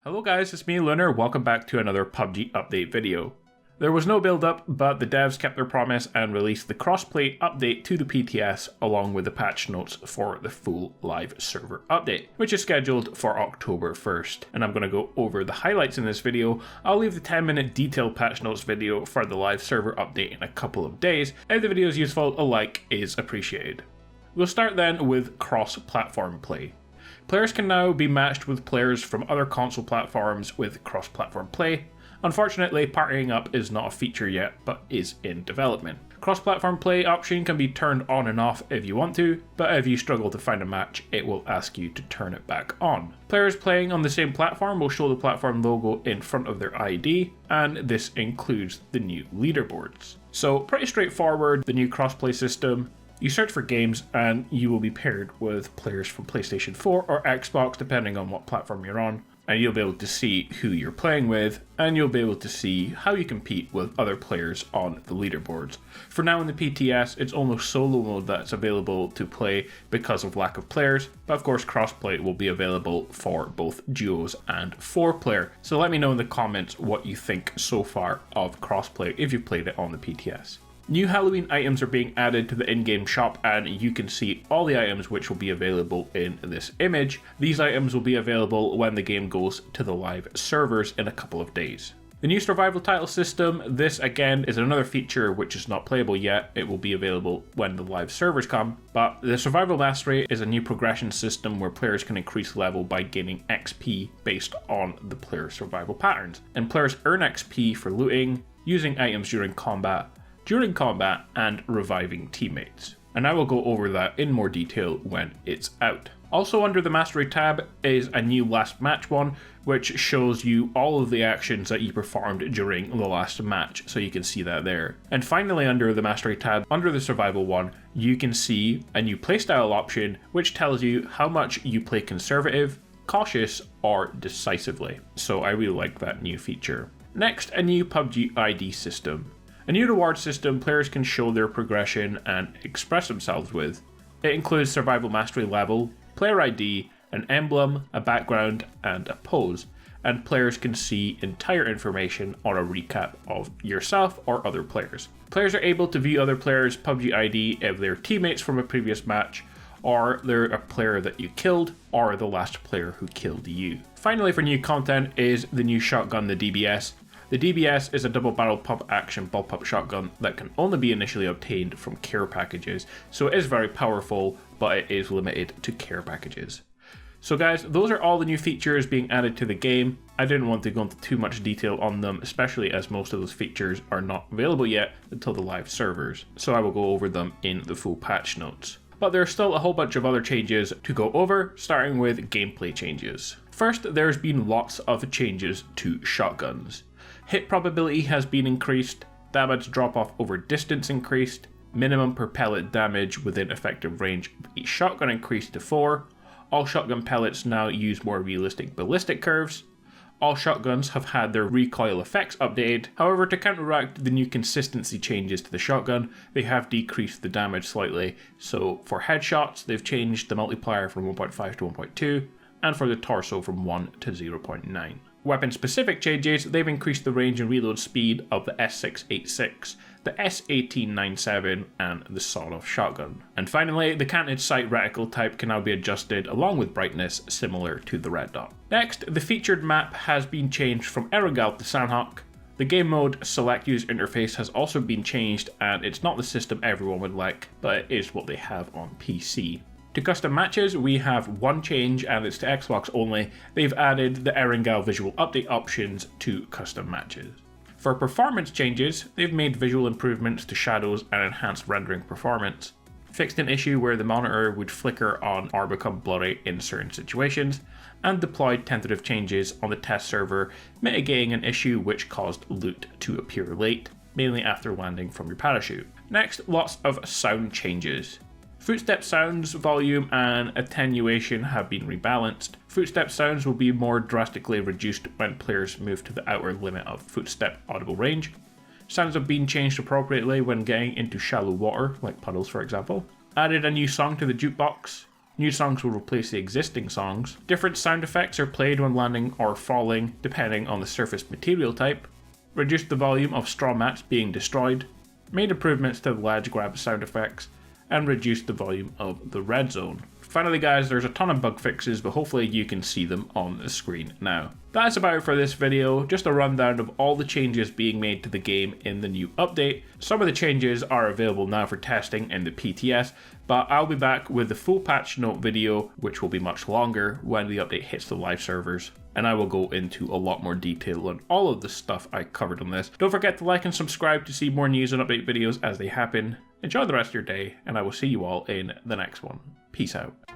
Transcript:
Hello guys, it's me Lunar, welcome back to another PUBG update video. There was no build up, but the devs kept their promise and released the Crossplay update to the PTS along with the patch notes for the full live server update, which is scheduled for October 1st. And I'm going to go over the highlights in this video. I'll leave the 10-minute detailed patch notes video for the live server update in a couple of days. If the video is useful, a like is appreciated. We'll start then with cross-platform play. Players can now be matched with players from other console platforms with cross-platform play. Unfortunately, partying up is not a feature yet, but is in development. Cross-platform play option can be turned on and off if you want to, but if you struggle to find a match, it will ask you to turn it back on. Players playing on the same platform will show the platform logo in front of their ID, and this includes the new leaderboards. So pretty straightforward, the new cross-play system. You search for games and you will be paired with players from PlayStation 4 or Xbox depending on what platform you're on, and you'll be able to see who you're playing with and you'll be able to see how you compete with other players on the leaderboards. For now in the PTS, it's only solo mode that's available to play because of lack of players, but of course crossplay will be available for both duos and 4-player. So let me know in the comments what you think so far of crossplay if you've played it on the PTS. New Halloween items are being added to the in-game shop and you can see all the items which will be available in this image. These items will be available when the game goes to the live servers in a couple of days. The new survival title system, this again is another feature which is not playable yet. It will be available when the live servers come, but the survival mastery is a new progression system where players can increase level by gaining XP based on the player's survival patterns. And players earn XP for looting, using items during combat, and reviving teammates. And I will go over that in more detail when it's out. Also under the Mastery tab is a new last match one, which shows you all of the actions that you performed during the last match, so you can see that there. And finally under the Mastery tab, under the Survival one, you can see a new playstyle option, which tells you how much you play conservative, cautious, or decisively. So I really like that new feature. Next, a new PUBG ID system. A new reward system players can show their progression and express themselves with. It includes survival mastery level, player ID, an emblem, a background, and a pose, and players can see entire information on a recap of yourself or other players. Players are able to view other players' PUBG ID if they're teammates from a previous match, or they're a player that you killed, or the last player who killed you. Finally, for new content is the new shotgun, the DBS. The DBS is a double barrel pump action bullpup shotgun that can only be initially obtained from care packages, so it is very powerful, but it is limited to care packages. So guys, those are all the new features being added to the game. I didn't want to go into too much detail on them, especially as most of those features are not available yet until the live servers, so I will go over them in the full patch notes. But there's still a whole bunch of other changes to go over, starting with gameplay changes. First, there's been lots of changes to shotguns. Hit probability has been increased, damage drop off over distance increased, minimum per pellet damage within effective range of each shotgun increased to 4, all shotgun pellets now use more realistic ballistic curves, all shotguns have had their recoil effects updated. However, to counteract the new consistency changes to the shotgun, they have decreased the damage slightly. So for headshots, they've changed the multiplier from 1.5 to 1.2, and for the torso from 1 to 0.9. Weapon-specific changes, they've increased the range and reload speed of the S686, the S1897, and the sawed-off shotgun. And finally, the canted sight reticle type can now be adjusted along with brightness, similar to the red dot. Next, the featured map has been changed from Erengal to Sandhawk. The game mode select user interface has also been changed, and it's not the system everyone would like, but it is what they have on PC. To custom matches, we have one change and it's to Xbox only. They've added the Erengal visual update options to custom matches. For performance changes, they've made visual improvements to shadows and enhanced rendering performance, fixed an issue where the monitor would flicker on or become blurry in certain situations, and deployed tentative changes on the test server, mitigating an issue which caused loot to appear late, mainly after landing from your parachute. Next, lots of sound changes. Footstep sounds, volume, and attenuation have been rebalanced. Footstep sounds will be more drastically reduced when players move to the outer limit of footstep audible range. Sounds have been changed appropriately when getting into shallow water, like puddles for example. Added a new song to the jukebox. New songs will replace the existing songs. Different sound effects are played when landing or falling, depending on the surface material type. Reduced the volume of straw mats being destroyed. Made improvements to the ledge grab sound effects. And reduced the volume of the red zone. Finally guys, there's a ton of bug fixes, but hopefully you can see them on the screen now. That's about it for this video, just a rundown of all the changes being made to the game in the new update. Some of the changes are available now for testing in the PTS, but I'll be back with the full patch note video, which will be much longer when the update hits the live servers. And I will go into a lot more detail on all of the stuff I covered on this. Don't forget to like and subscribe to see more news and update videos as they happen. Enjoy the rest of your day, and I will see you all in the next one. Peace out.